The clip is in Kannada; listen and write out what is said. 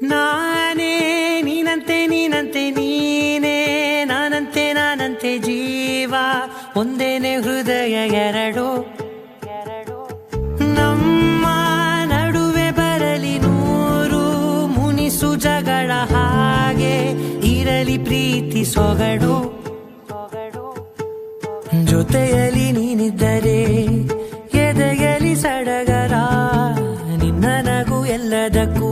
ನಾನೇ ನೀನಂತೆ ನೀನಂತೆ ನೀನೇ ನಾನಂತೆ ನಾನಂತೆ ಜೀವ ಒಂದೇನೆ ಹೃದಯ ಎರಡು ನಮ್ಮ ನಡುವೆ ಬರಲಿ ನೂರು ಮುನಿಸು ಜಗಳ ಹಾಗೆ ಇರಲಿ ಪ್ರೀತಿ ಸೊಗಡು ಜೊತೆಯಲ್ಲಿ ನೀನಿದ್ದರೆ ಎದೆಯಲಿ ಸಡಗರ ನಿನ್ನ ನಗು ಎಲ್ಲದಕ್ಕೂ